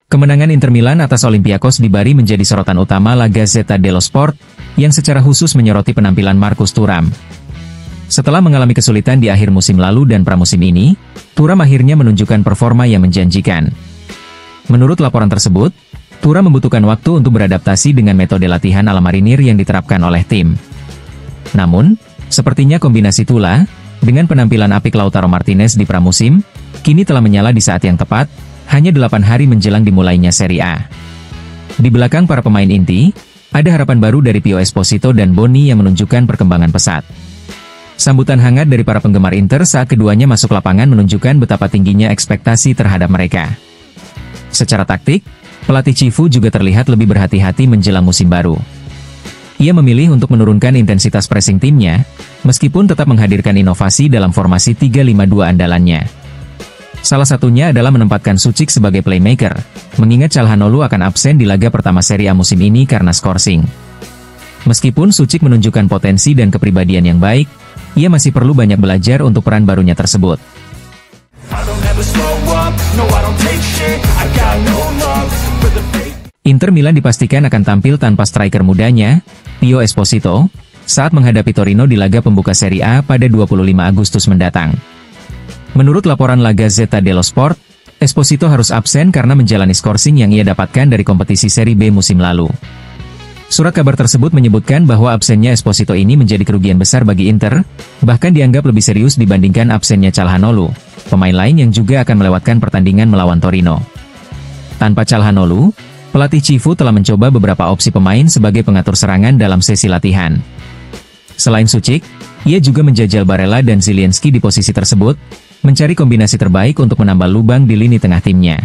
Kemenangan Inter Milan atas Olympiakos di Bari menjadi sorotan utama La Gazzetta dello Sport, yang secara khusus menyoroti penampilan Marcus Thuram. Setelah mengalami kesulitan di akhir musim lalu dan pramusim ini, Thuram akhirnya menunjukkan performa yang menjanjikan. Menurut laporan tersebut, Thuram membutuhkan waktu untuk beradaptasi dengan metode latihan ala marinir yang diterapkan oleh tim. Namun, sepertinya kombinasi Tula, dengan penampilan apik Lautaro Martinez di pramusim, kini telah menyala di saat yang tepat, hanya 8 hari menjelang dimulainya Serie A. Di belakang para pemain inti, ada harapan baru dari Pio Esposito dan Boni yang menunjukkan perkembangan pesat. Sambutan hangat dari para penggemar Inter saat keduanya masuk lapangan menunjukkan betapa tingginya ekspektasi terhadap mereka. Secara taktik, pelatih Cifu juga terlihat lebih berhati-hati menjelang musim baru. Ia memilih untuk menurunkan intensitas pressing timnya, meskipun tetap menghadirkan inovasi dalam formasi 3-5-2 andalannya. Salah satunya adalah menempatkan Suchik sebagai playmaker, mengingat Calhanoglu akan absen di laga pertama Serie A musim ini karena skorsing. Meskipun Suchik menunjukkan potensi dan kepribadian yang baik, ia masih perlu banyak belajar untuk peran barunya tersebut. Inter Milan dipastikan akan tampil tanpa striker mudanya, Pio Esposito, saat menghadapi Torino di laga pembuka Serie A pada 25 Agustus mendatang. Menurut laporan La Gazzetta dello Sport, Esposito harus absen karena menjalani skorsing yang ia dapatkan dari kompetisi Serie B musim lalu. Surat kabar tersebut menyebutkan bahwa absennya Esposito ini menjadi kerugian besar bagi Inter, bahkan dianggap lebih serius dibandingkan absennya Calhanoglu, pemain lain yang juga akan melewatkan pertandingan melawan Torino. Tanpa Calhanoglu, pelatih Cifu telah mencoba beberapa opsi pemain sebagai pengatur serangan dalam sesi latihan. Selain Suchik, ia juga menjajal Barella dan Zielinski di posisi tersebut, mencari kombinasi terbaik untuk menambal lubang di lini tengah timnya.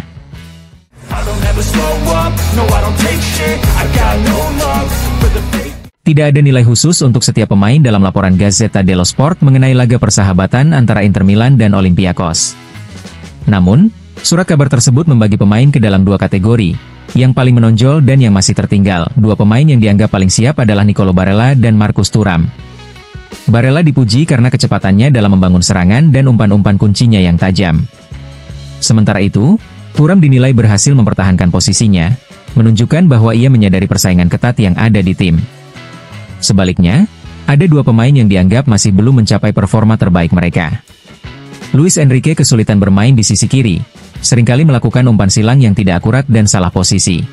Tidak ada nilai khusus untuk setiap pemain dalam laporan Gazzetta dello Sport mengenai laga persahabatan antara Inter Milan dan Olympiakos. Namun, surat kabar tersebut membagi pemain ke dalam dua kategori, yang paling menonjol dan yang masih tertinggal. Dua pemain yang dianggap paling siap adalah Nicolo Barella dan Marcus Thuram. Barella dipuji karena kecepatannya dalam membangun serangan dan umpan-umpan kuncinya yang tajam. Sementara itu, Thuram dinilai berhasil mempertahankan posisinya, menunjukkan bahwa ia menyadari persaingan ketat yang ada di tim. Sebaliknya, ada dua pemain yang dianggap masih belum mencapai performa terbaik mereka. Luis Enrique kesulitan bermain di sisi kiri, seringkali melakukan umpan silang yang tidak akurat dan salah posisi.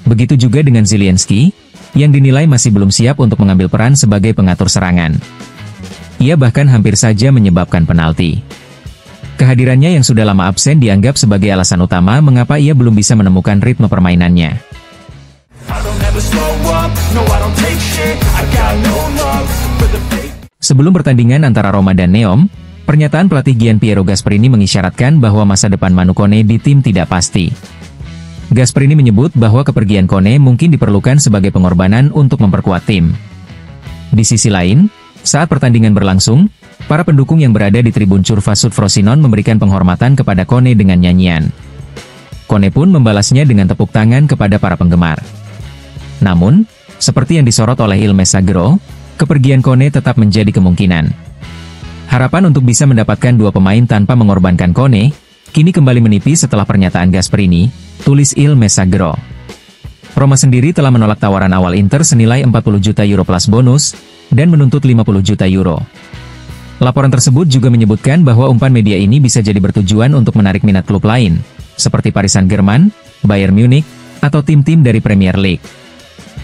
Begitu juga dengan Zielinski, yang dinilai masih belum siap untuk mengambil peran sebagai pengatur serangan. Ia bahkan hampir saja menyebabkan penalti. Kehadirannya yang sudah lama absen dianggap sebagai alasan utama mengapa ia belum bisa menemukan ritme permainannya. Sebelum pertandingan antara Roma dan Neom, pernyataan pelatih Gianpiero Gasperini mengisyaratkan bahwa masa depan Manu Kone di tim tidak pasti. Gasperini menyebut bahwa kepergian Kone mungkin diperlukan sebagai pengorbanan untuk memperkuat tim. Di sisi lain, saat pertandingan berlangsung, para pendukung yang berada di tribun Curva Sud Frosinone memberikan penghormatan kepada Kone dengan nyanyian. Kone pun membalasnya dengan tepuk tangan kepada para penggemar. Namun, seperti yang disorot oleh Il Messaggero, kepergian Kone tetap menjadi kemungkinan. Harapan untuk bisa mendapatkan dua pemain tanpa mengorbankan Kone, kini kembali menipis setelah pernyataan Gasperini, tulis Il Messaggero. Roma sendiri telah menolak tawaran awal Inter senilai 40 juta euro plus bonus, dan menuntut 50 juta euro. Laporan tersebut juga menyebutkan bahwa umpan media ini bisa jadi bertujuan untuk menarik minat klub lain, seperti Paris Saint-Germain, Bayern Munich, atau tim-tim dari Premier League.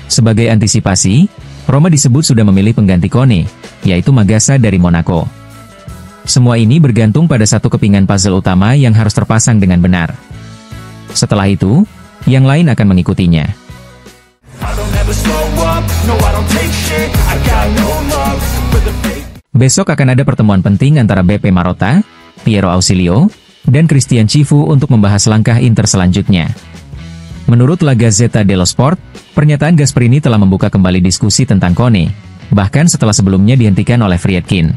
Sebagai antisipasi, Roma disebut sudah memilih pengganti Kone, yaitu Magasa dari Monaco. Semua ini bergantung pada satu kepingan puzzle utama yang harus terpasang dengan benar. Setelah itu, yang lain akan mengikutinya. Besok akan ada pertemuan penting antara BP Marotta, Piero Ausilio, dan Christian Cifu untuk membahas langkah Inter selanjutnya. Menurut La Gazzetta dello Sport, pernyataan Gasperini telah membuka kembali diskusi tentang Kone, bahkan setelah sebelumnya dihentikan oleh Friedkin.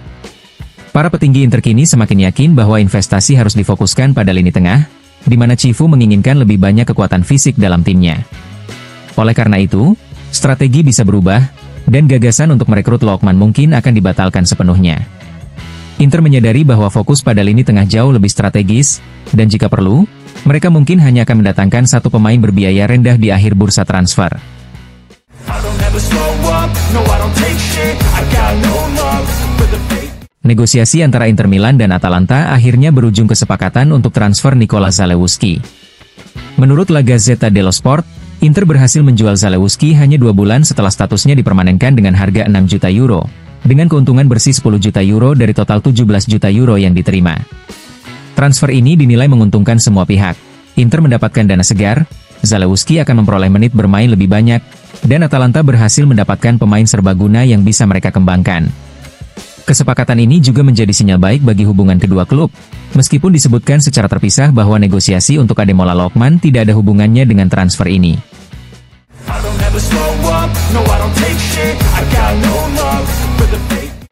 Para petinggi Inter kini semakin yakin bahwa investasi harus difokuskan pada lini tengah, di mana Cifu menginginkan lebih banyak kekuatan fisik dalam timnya. Oleh karena itu, strategi bisa berubah, dan gagasan untuk merekrut Lookman mungkin akan dibatalkan sepenuhnya. Inter menyadari bahwa fokus pada lini tengah jauh lebih strategis, dan jika perlu, mereka mungkin hanya akan mendatangkan satu pemain berbiaya rendah di akhir bursa transfer. Negosiasi antara Inter Milan dan Atalanta akhirnya berujung kesepakatan untuk transfer Nikola Zalewski. Menurut La Gazzetta dello Sport, Inter berhasil menjual Zalewski hanya 2 bulan setelah statusnya dipermanenkan dengan harga 6 juta euro, dengan keuntungan bersih 10 juta euro dari total 17 juta euro yang diterima. Transfer ini dinilai menguntungkan semua pihak. Inter mendapatkan dana segar, Zalewski akan memperoleh menit bermain lebih banyak, dan Atalanta berhasil mendapatkan pemain serbaguna yang bisa mereka kembangkan. Kesepakatan ini juga menjadi sinyal baik bagi hubungan kedua klub, meskipun disebutkan secara terpisah bahwa negosiasi untuk Ademola Lookman tidak ada hubungannya dengan transfer ini.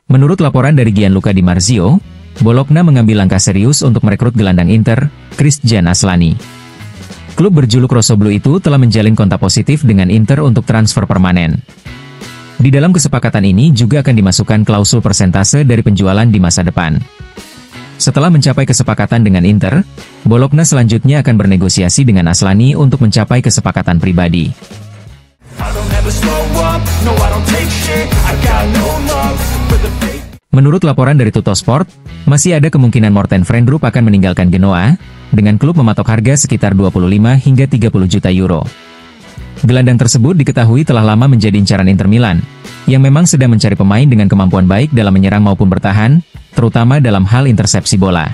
Menurut laporan dari Gianluca Di Marzio, Bologna mengambil langkah serius untuk merekrut gelandang Inter, Christian Aslani. Klub berjuluk Rossoblu itu telah menjalin kontak positif dengan Inter untuk transfer permanen. Di dalam kesepakatan ini juga akan dimasukkan klausul persentase dari penjualan di masa depan. Setelah mencapai kesepakatan dengan Inter, Bologna selanjutnya akan bernegosiasi dengan Aslani untuk mencapai kesepakatan pribadi. Menurut laporan dari Tuttosport, masih ada kemungkinan Morten Frijndrup akan meninggalkan Genoa, dengan klub mematok harga sekitar 25 hingga 30 juta euro. Gelandang tersebut diketahui telah lama menjadi incaran Inter Milan, yang memang sedang mencari pemain dengan kemampuan baik dalam menyerang maupun bertahan, terutama dalam hal intersepsi bola.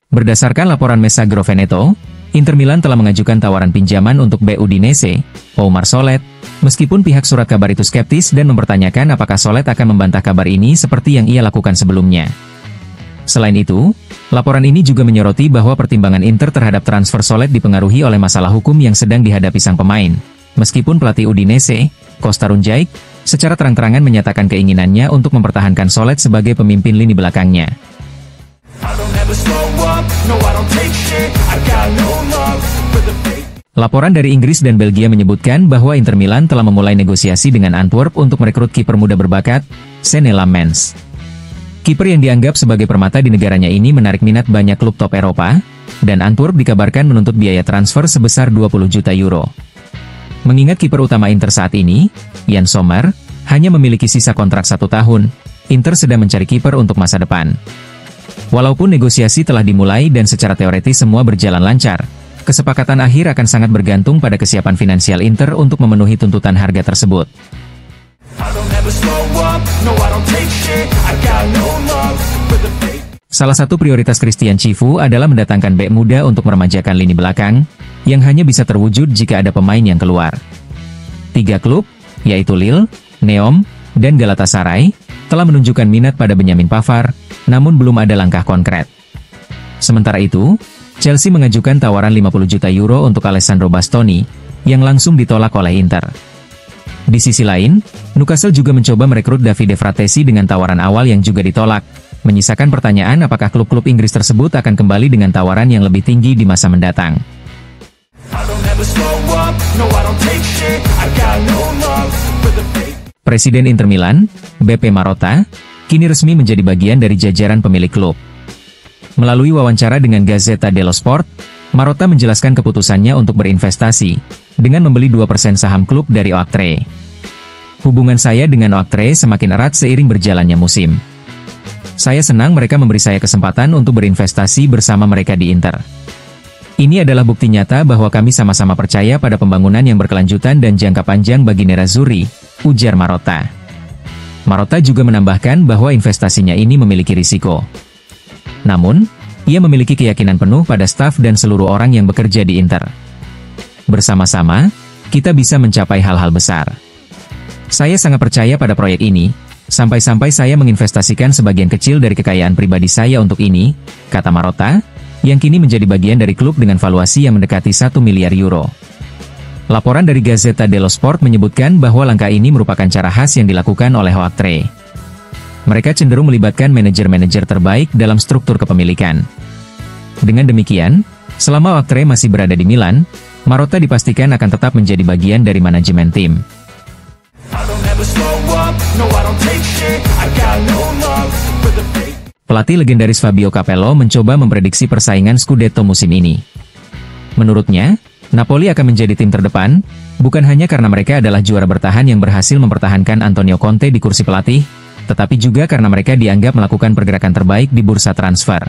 Berdasarkan laporan Messaggero Veneto, Inter Milan telah mengajukan tawaran pinjaman untuk BU Udinese, Oumar Solet, meskipun pihak surat kabar itu skeptis dan mempertanyakan apakah Solet akan membantah kabar ini seperti yang ia lakukan sebelumnya. Selain itu, laporan ini juga menyoroti bahwa pertimbangan Inter terhadap transfer Solet dipengaruhi oleh masalah hukum yang sedang dihadapi sang pemain, meskipun pelatih Udinese, Costa Runjaic, secara terang-terangan menyatakan keinginannya untuk mempertahankan Solet sebagai pemimpin lini belakangnya. Laporan dari Inggris dan Belgia menyebutkan bahwa Inter Milan telah memulai negosiasi dengan Antwerp untuk merekrut kiper muda berbakat, Senne Lammens. Kiper yang dianggap sebagai permata di negaranya ini menarik minat banyak klub top Eropa, dan Antwerp dikabarkan menuntut biaya transfer sebesar 20 juta euro. Mengingat kiper utama Inter saat ini, Jan Sommer, hanya memiliki sisa kontrak 1 tahun, Inter sedang mencari kiper untuk masa depan. Walaupun negosiasi telah dimulai dan secara teoretis semua berjalan lancar, kesepakatan akhir akan sangat bergantung pada kesiapan finansial Inter untuk memenuhi tuntutan harga tersebut. Salah satu prioritas Christian Chivu adalah mendatangkan bek muda untuk meremajakan lini belakang, yang hanya bisa terwujud jika ada pemain yang keluar. 3 klub, yaitu Lille, Neom, dan Galatasaray, telah menunjukkan minat pada Benjamin Pavard, namun belum ada langkah konkret. Sementara itu, Chelsea mengajukan tawaran 50 juta euro untuk Alessandro Bastoni, yang langsung ditolak oleh Inter. Di sisi lain, Newcastle juga mencoba merekrut Davide Fratesi dengan tawaran awal yang juga ditolak, menyisakan pertanyaan apakah klub-klub Inggris tersebut akan kembali dengan tawaran yang lebih tinggi di masa mendatang. Presiden Inter Milan, Beppe Marotta, kini resmi menjadi bagian dari jajaran pemilik klub. Melalui wawancara dengan Gazzetta dello Sport, Marotta menjelaskan keputusannya untuk berinvestasi, dengan membeli 2% saham klub dari Oaktree. Hubungan saya dengan Oaktree semakin erat seiring berjalannya musim. Saya senang mereka memberi saya kesempatan untuk berinvestasi bersama mereka di Inter. Ini adalah bukti nyata bahwa kami sama-sama percaya pada pembangunan yang berkelanjutan dan jangka panjang bagi Nerazzurri, ujar Marotta. Marotta juga menambahkan bahwa investasinya ini memiliki risiko. Namun, ia memiliki keyakinan penuh pada staf dan seluruh orang yang bekerja di Inter. Bersama-sama, kita bisa mencapai hal-hal besar. Saya sangat percaya pada proyek ini, sampai-sampai saya menginvestasikan sebagian kecil dari kekayaan pribadi saya untuk ini, kata Marotta, yang kini menjadi bagian dari klub dengan valuasi yang mendekati 1 miliar euro. Laporan dari Gazzetta dello Sport menyebutkan bahwa langkah ini merupakan cara khas yang dilakukan oleh Oaktree. Mereka cenderung melibatkan manajer-manajer terbaik dalam struktur kepemilikan. Dengan demikian, selama Oaktree masih berada di Milan, Marotta dipastikan akan tetap menjadi bagian dari manajemen tim. up, no I don't take shit, I got no love for the fake. Pelatih legendaris Fabio Capello mencoba memprediksi persaingan Scudetto musim ini. Menurutnya, Napoli akan menjadi tim terdepan, bukan hanya karena mereka adalah juara bertahan yang berhasil mempertahankan Antonio Conte di kursi pelatih, tetapi juga karena mereka dianggap melakukan pergerakan terbaik di bursa transfer.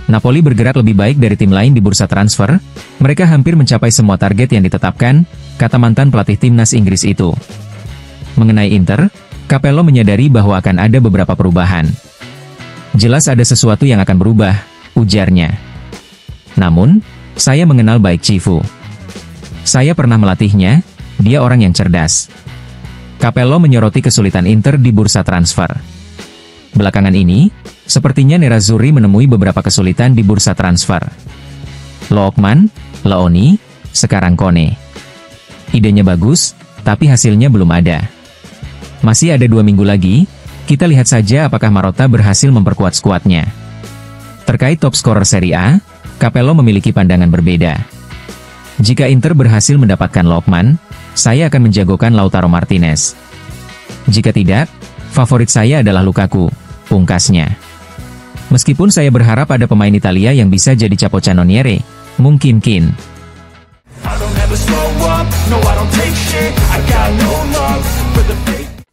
Napoli bergerak lebih baik dari tim lain di bursa transfer, mereka hampir mencapai semua target yang ditetapkan, kata mantan pelatih timnas Inggris itu. Mengenai Inter, Capello menyadari bahwa akan ada beberapa perubahan. Jelas ada sesuatu yang akan berubah, ujarnya. Namun, saya mengenal baik Cifu. Saya pernah melatihnya, dia orang yang cerdas. Capello menyoroti kesulitan Inter di bursa transfer. Belakangan ini, sepertinya Nerazzurri menemui beberapa kesulitan di bursa transfer. Lookman, Leoni, sekarang Kone. Idenya bagus, tapi hasilnya belum ada. Masih ada 2 minggu lagi, kita lihat saja apakah Marotta berhasil memperkuat skuadnya. Terkait top scorer Serie A, Capello memiliki pandangan berbeda. Jika Inter berhasil mendapatkan Lookman, saya akan menjagokan Lautaro Martinez. Jika tidak, favorit saya adalah Lukaku, pungkasnya. Meskipun saya berharap ada pemain Italia yang bisa jadi capocannoniere, mungkin Kean.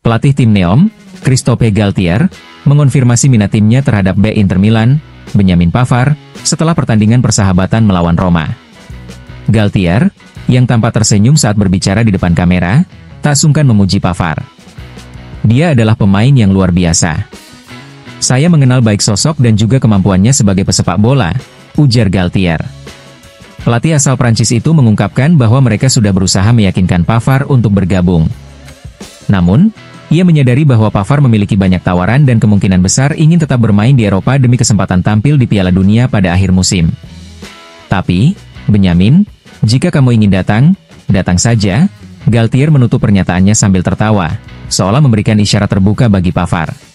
Pelatih tim Neom, Christophe Galtier, mengonfirmasi minat timnya terhadap bek Inter Milan, Benjamin Pavard, setelah pertandingan persahabatan melawan Roma. Galtier, yang tampak tersenyum saat berbicara di depan kamera, tak sungkan memuji Pavard. Dia adalah pemain yang luar biasa. Saya mengenal baik sosok dan juga kemampuannya sebagai pesepak bola, ujar Galtier. Pelatih asal Prancis itu mengungkapkan bahwa mereka sudah berusaha meyakinkan Pavard untuk bergabung. Namun, ia menyadari bahwa Pavard memiliki banyak tawaran dan kemungkinan besar ingin tetap bermain di Eropa demi kesempatan tampil di Piala Dunia pada akhir musim. Tapi, Benjamin, jika kamu ingin datang, datang saja, Galtier menutup pernyataannya sambil tertawa, seolah memberikan isyarat terbuka bagi Pavard.